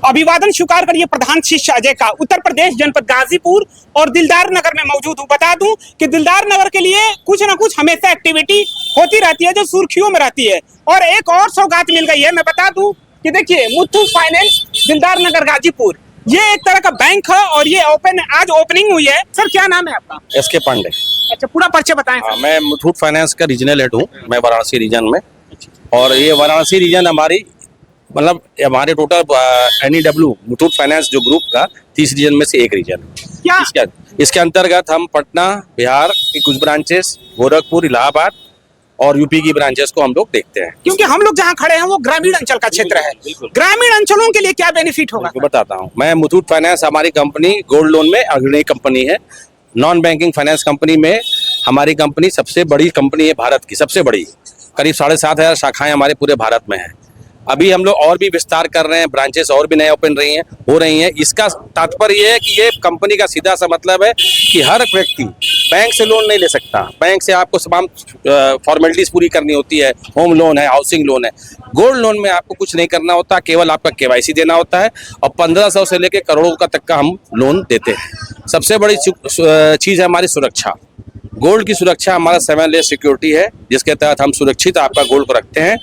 अभिवादन स्वीकार करिए प्रधान शिष्य अजय का। उत्तर प्रदेश जनपद गाजीपुर और दिलदार नगर में मौजूद हूँ। बता दूं कि दिलदार नगर के लिए कुछ ना कुछ हमेशा एक्टिविटी होती रहती है जो सुर्खियों में रहती है, और एक और सौगात मिल गई है। मैं बता दूं कि देखिए, मुथूट फाइनेंस दिलदार नगर गाजीपुर, ये एक तरह का बैंक है और ये आज ओपनिंग हुई है। सर, क्या नाम है आपका? एसके पांडे। अच्छा, पूरा परिचय बताएं सर। मैं मुथूट फाइनेंस का रीजनल हेड हूँ, मैं वाराणसी रीजन में। और ये वाराणसी रीजन हमारे टोटल NEW मुथूट फाइनेंस जो ग्रुप का 30 रीजन में से एक रीजन है। इसके अंतर्गत हम पटना, बिहार की कुछ ब्रांचेस, गोरखपुर, इलाहाबाद और यूपी की ब्रांचेस को हम लोग देखते हैं। क्योंकि हम लोग जहाँ खड़े हैं वो ग्रामीण अंचल का क्षेत्र है। ग्रामीण अंचलों के लिए क्या बेनिफिट होगा? बताता हूँ। मैं मुथूट फाइनेंस, हमारी कंपनी गोल्ड लोन में अग्रणी कंपनी है। नॉन बैंकिंग फाइनेंस कंपनी में हमारी कंपनी सबसे बड़ी कंपनी है, भारत की सबसे बड़ी। करीब 7,500 शाखाएं हमारे पूरे भारत में हैं। अभी हम लोग और भी विस्तार कर रहे हैं, ब्रांचेस और भी नए ओपन हो रही हैं। इसका तात्पर्य ये है कि ये कंपनी का सीधा सा मतलब है कि हर व्यक्ति बैंक से लोन नहीं ले सकता। बैंक से आपको तमाम फॉर्मेलिटीज पूरी करनी होती है। होम लोन है, हाउसिंग लोन है। गोल्ड लोन में आपको कुछ नहीं करना होता, केवल आपका KYC देना होता है और 1500 से लेकर करोड़ों का तक का हम लोन देते हैं। सबसे बड़ी चीज़ है हमारी सुरक्षा। गोल्ड की सुरक्षा हमारा 7 लेयर सिक्योरिटी है, जिसके तहत हम सुरक्षित आपका गोल्ड को रखते हैं।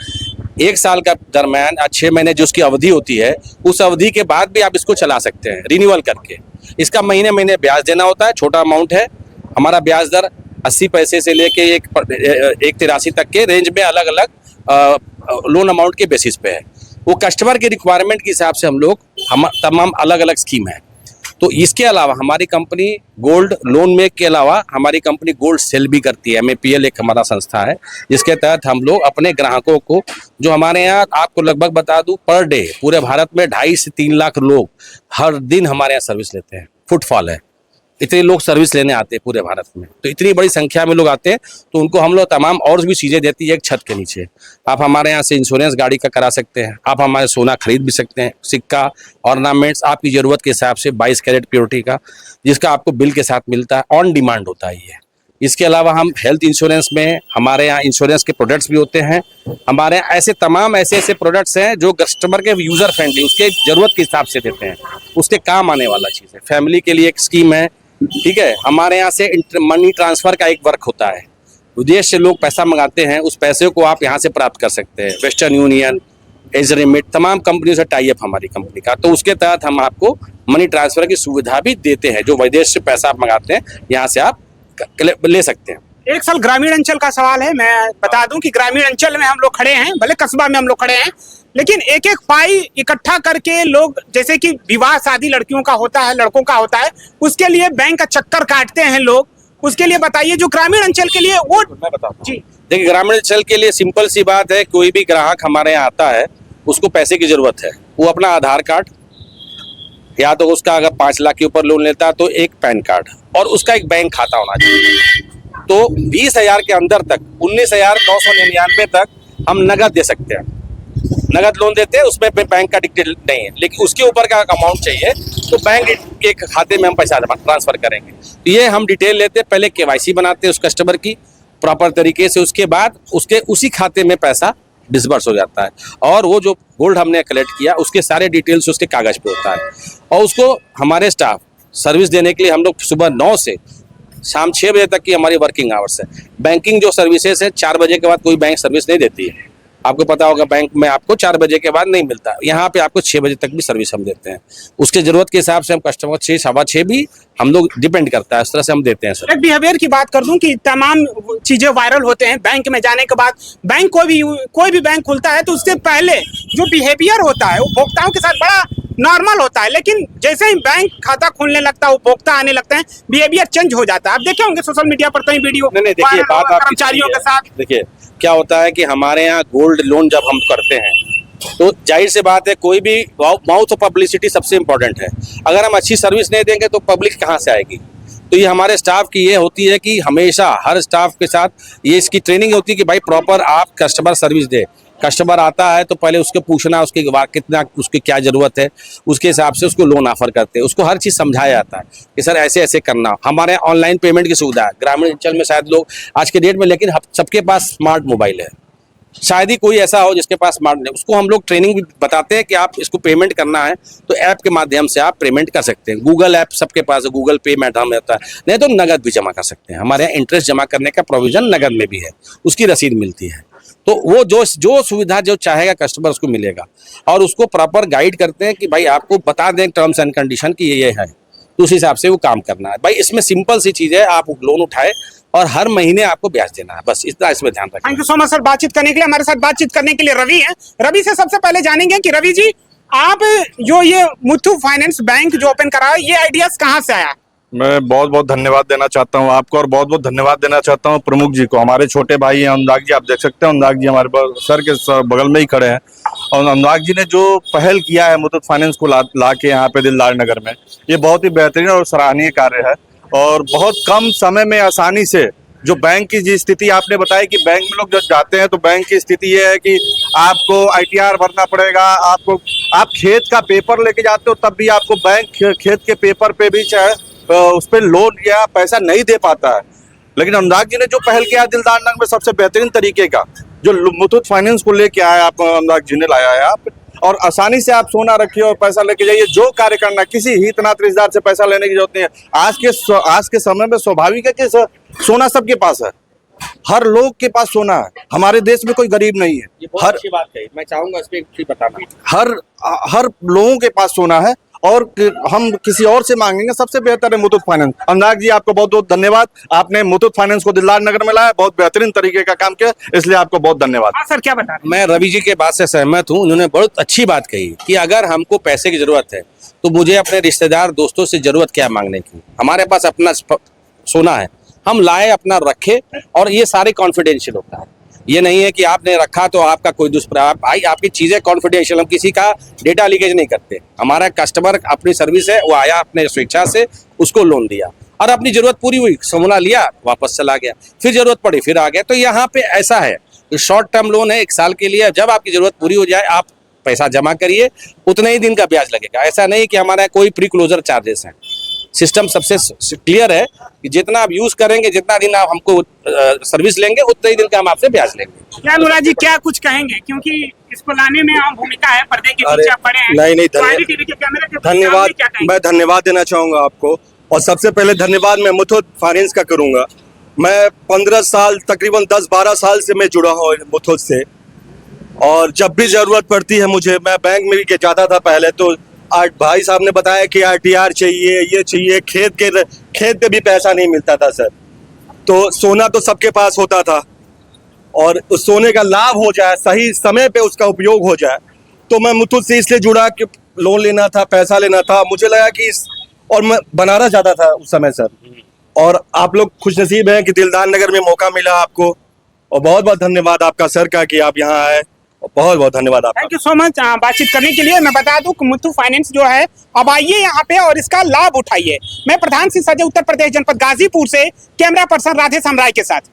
1 साल का दरम्यान 6 महीने जो उसकी अवधि होती है, उस अवधि के बाद भी आप इसको चला सकते हैं रिन्यूअल करके। इसका महीने महीने ब्याज देना होता है, छोटा अमाउंट है। हमारा ब्याज दर 80 पैसे से लेके 1.83 तक के रेंज में अलग अलग लोन अमाउंट के बेसिस पे है। वो कस्टमर के रिक्वायरमेंट के हिसाब से हम तमाम अलग अलग स्कीम है। तो इसके अलावा हमारी कंपनी गोल्ड लोन में के अलावा हमारी कंपनी गोल्ड सेल भी करती है। MAPL एक हमारा संस्था है, जिसके तहत हम लोग अपने ग्राहकों को, जो हमारे यहाँ आपको लगभग बता दूं, पर डे पूरे भारत में 2.5 से 3 लाख लोग हर दिन हमारे यहाँ सर्विस लेते हैं। फुटफॉल है, इतने लोग सर्विस लेने आते हैं पूरे भारत में। तो इतनी बड़ी संख्या में लोग आते हैं, तो उनको हम लोग तमाम और भी चीज़ें देती है एक छत के नीचे। आप हमारे यहाँ से इंश्योरेंस गाड़ी का करा सकते हैं, आप हमारे सोना खरीद भी सकते हैं, सिक्का, ऑर्नामेंट्स आपकी ज़रूरत के हिसाब से 22 कैरेट प्योरिटी का, जिसका आपको बिल के साथ मिलता है। ऑन डिमांड होता है ये। इसके अलावा हम हेल्थ इंश्योरेंस में, हमारे यहाँ इंश्योरेंस के प्रोडक्ट्स भी होते हैं। हमारे यहाँ ऐसे प्रोडक्ट्स हैं जो कस्टमर के यूज़र फ्रेंडली, उसके ज़रूरत के हिसाब से देते हैं, उसके काम आने वाला चीज़ है। फैमिली के लिए एक स्कीम है, ठीक है। हमारे यहाँ से मनी ट्रांसफर का एक वर्क होता है। विदेश से लोग पैसा मंगाते हैं, उस पैसे को आप यहाँ से प्राप्त कर सकते हैं। वेस्टर्न यूनियन, एजरिमिट, तमाम कंपनियों से टाई अप हमारी कंपनी का। तो उसके तहत हम आपको मनी ट्रांसफर की सुविधा भी देते हैं। जो विदेश से पैसा आप मंगाते हैं, यहाँ से आप ले सकते हैं। एक साल ग्रामीण अंचल का सवाल है। मैं बता दूं कि ग्रामीण अंचल में हम लोग खड़े हैं, भले कस्बा में हम लोग खड़े हैं, लेकिन एक एक पाई इकट्ठा करके लोग, जैसे कि विवाह शादी लड़कियों का होता है, लड़कों का होता है, उसके लिए बैंक का चक्कर काटते हैं लोग। उसके लिए बताइए, जो ग्रामीण अंचल के लिए वो। मैं बताता हूँ। देखिए, ग्रामीण अंचल के लिए सिंपल सी बात है, कोई भी ग्राहक हमारे यहाँ आता है, उसको पैसे की जरूरत है। वो अपना आधार कार्ड, या तो उसका अगर 5 लाख के ऊपर लोन लेता है तो एक पैन कार्ड, और उसका एक बैंक खाता होना चाहिए। तो 20,000 के अंदर तक 19,999 तक हम नगद दे सकते हैं। नगद लोन देते हैं, उसमें बैंक का डिटेल नहीं है, लेकिन उसके ऊपर का अमाउंट चाहिए तो बैंक के खाते में हम पैसा ट्रांसफर करेंगे। तो ये हम डिटेल लेते हैं, पहले KYC बनाते हैं उस कस्टमर की प्रॉपर तरीके से, उसके बाद उसी खाते में पैसा डिसबर्स हो जाता है। और वो जो गोल्ड हमने कलेक्ट किया, उसके सारे डिटेल्स उसके कागज पे होता है। और उसको हमारे स्टाफ सर्विस देने के लिए, हम लोग सुबह 9 से शाम 6 बजे तक की हमारी वर्किंग आवर्स है। बैंकिंग जो सर्विसेज है, 4 बजे के बाद कोई बैंक सर्विस नहीं देती है। आपको पता होगा, बैंक में आपको 4 बजे के बाद नहीं मिलता। यहाँ पे आपको 6 बजे तक भी सर्विस हम देते हैं। उसके जरूरत के हिसाब से हम कस्टमर 6, 6:15 भी हम लोग डिपेंड करता है, उस तरह से हम देते हैं सर। एक बिहेवियर की बात कर दूं कि तमाम चीजें वायरल होते हैं बैंक में जाने के बाद। बैंक कोई भी बैंक खुलता है तो उससे पहले जो बिहेवियर होता है वो उपभोक्ताओं के साथ बड़ा नॉर्मल होता है, लेकिन जैसे ही बैंक खाता खुलने लगता है, उपभोक्ता आने लगते हैं, बिहेवियर चेंज हो जाता है। आप देखे होंगे सोशल मीडिया पर कई वीडियो। नहीं, देखिए, बात कर्मचारियों के साथ। देखिए क्या होता है कि हमारे यहाँ गोल्ड लोन जब हम करते हैं, तो जाहिर सी बात है, कोई भी माउथ पब्लिसिटी सबसे इम्पोर्टेंट है। अगर हम अच्छी सर्विस नहीं देंगे तो पब्लिक कहाँ से आएगी? तो ये हमारे स्टाफ की ये होती है कि हमेशा हर स्टाफ के साथ ये इसकी ट्रेनिंग होती है कि भाई प्रॉपर आप कस्टमर सर्विस दे। कस्टमर आता है तो पहले उसको पूछना, उसके कितना, उसकी क्या ज़रूरत है, उसके हिसाब से उसको लोन ऑफर करते हैं। उसको हर चीज़ समझाया जाता है कि सर ऐसे ऐसे करना। हमारे ऑनलाइन पेमेंट की सुविधा है ग्रामीण अंचल में, शायद लोग आज के डेट में, लेकिन सबके पास स्मार्ट मोबाइल है। शायद ही कोई ऐसा हो जिसके पास स्मार्ट नहीं, उसको हम लोग ट्रेनिंग भी बताते हैं कि आप इसको पेमेंट करना है तो ऐप के माध्यम से आप पेमेंट कर सकते हैं। गूगल ऐप सबके पास है, गूगल पे मैडम होता है, नहीं तो नगद भी जमा कर सकते हैं। हमारे यहाँ इंटरेस्ट जमा करने का प्रोविजन नगद में भी है, उसकी रसीद मिलती है। तो वो जो सुविधा जो चाहेगा कस्टमर उसको मिलेगा, और उसको प्रॉपर गाइड करते हैं कि भाई आपको बता दें टर्म्स एंड कंडीशन की ये है, तो उस हिसाब से वो काम करना है। भाई इसमें सिंपल सी चीज़ है, आप लोन उठाए और हर महीने आपको ब्याज देना है, बस इतना इसमें ध्यान रखें। Thank you so much sir बातचीत करने के लिए। हमारे साथ बातचीत करने के लिए रवि हैं। रवि से सबसे पहले जानेंगे कि रवि जी, आप जो ये मुथूट फाइनेंस बैंक जो ओपन करा ये आइडियाज कहाँ से आया? मैं बहुत बहुत धन्यवाद देना चाहता हूं आपको, और बहुत बहुत धन्यवाद देना चाहता हूं प्रमुख जी को। हमारे छोटे भाई हैं अनुराग जी, आप देख सकते हैं अनुराग जी हमारे सर के बगल में ही खड़े हैं। और अनुराग जी ने जो पहल किया है मुथूट फाइनेंस को ला के यहाँ पे दिलदार नगर में, ये बहुत ही बेहतरीन और सराहनीय कार्य है। और बहुत कम समय में आसानी से जो बैंक की जी स्थिति आपने बताई कि बैंक में लोग जब जाते हैं तो बैंक की स्थिति ये है कि आपको ITR भरना पड़ेगा, आप खेत का पेपर लेके जाते हो तब भी आपको बैंक खेत के पेपर पे भी चाहे उस पर लोन या पैसा नहीं दे पाता है। लेकिन अनुराग जी ने जो पहल किया दिलदार नगर में सबसे बेहतरीन तरीके का, जो मुथूट फाइनेंस को लेके आया आप अनुराग जी ने लाया है आप, और आसानी से आप सोना रखिए और पैसा लेके जाइए। जो कार्य करना, किसी हितनात रिश्तेदार से पैसा लेने की जरूरत नहीं है। आज के समय में स्वाभाविक है कि सोना सबके पास है, हर लोग के पास सोना है। हमारे देश में कोई गरीब नहीं है। ये बहुत अच्छी बात कही, मैं चाहूंगा इस पे एक चीज बताना। हर लोगों के पास सोना है, और हम किसी और से मांगेंगे, सबसे बेहतर है मुथूट फाइनेंस। अनुराग जी आपको बहुत बहुत धन्यवाद, आपने मुथूट फाइनेंस को दिलदार नगर में लाया, बहुत बेहतरीन तरीके का काम किया, इसलिए आपको बहुत धन्यवाद। हाँ सर, क्या बता रहे? मैं रवि जी के बात से सहमत हूँ। उन्होंने बहुत अच्छी बात कही कि अगर हमको पैसे की जरूरत है तो मुझे अपने रिश्तेदार दोस्तों से जरूरत क्या मांगने की, हमारे पास अपना सोना है, हम लाए अपना रखे, और ये सारे कॉन्फिडेंशियल होता है। ये नहीं है कि आपने रखा तो आपका कोई दुष्प्रभाव। भाई आपकी चीजें कॉन्फिडेंशियल, हम किसी का डेटा लीकेज नहीं करते। हमारा कस्टमर अपनी सर्विस है, वो आया अपने स्वेच्छा से, उसको लोन दिया और अपनी जरूरत पूरी हुई, सोना लिया, वापस चला गया, फिर जरूरत पड़ी फिर आ गया। तो यहाँ पे ऐसा है, शॉर्ट टर्म लोन है 1 साल के लिए, जब आपकी जरूरत पूरी हो जाए आप पैसा जमा करिए, उतने ही दिन का ब्याज लगेगा। ऐसा नहीं कि हमारा कोई प्री क्लोजर चार्जेस हैं। सिस्टम सबसे क्लियर है कि जितना आप यूज करेंगे, जितना दिन आप हमको सर्विस लेंगे, उतने ही दिन का हम आपसे ब्याज लेंगे। क्या अनुराग जी क्या कुछ कहेंगे, क्योंकि इसको लाने में अहम भूमिका है, पर्दे के पीछे आप पड़े हैं। नहीं, तो IDTV के कैमरे के धन्यवाद, सामने क्या कहेंगे? मैं धन्यवाद देना चाहूंगा आपको। और सबसे पहले धन्यवाद मैं मुथूट फाइनेंस का करूंगा। मैं 15 साल, तकरीबन 10-12 साल से मैं जुड़ा हूँ मुथूट से, और जब भी जरूरत पड़ती है मुझे, मैं बैंक में भी जाता था पहले, तो भाई साहब ने बताया कि ITR चाहिए, ये चाहिए, खेत पे भी पैसा नहीं मिलता था सर। तो सोना तो सबके पास होता था, और उस सोने का लाभ हो जाए, सही समय पे उसका उपयोग हो जाए, तो मैं मुथूट से इसलिए जुड़ा कि लोन लेना था, पैसा लेना था। मुझे लगा कि और मैं बनारस जाता था उस समय सर, और आप लोग खुशनसीब हैं कि दिलदार नगर में मौका मिला आपको, और बहुत बहुत धन्यवाद आपका सर का कि आप यहाँ आए, और बहुत बहुत धन्यवाद आपका। थैंक यू सो मच बातचीत करने के लिए। मैं बता दूं कि मुथूट फाइनेंस जो है, अब आइए यहाँ पे और इसका लाभ उठाइए। मैं प्रधान सिंह सजय, उत्तर प्रदेश जनपद गाजीपुर से कैमरा पर्सन राधे राय के साथ।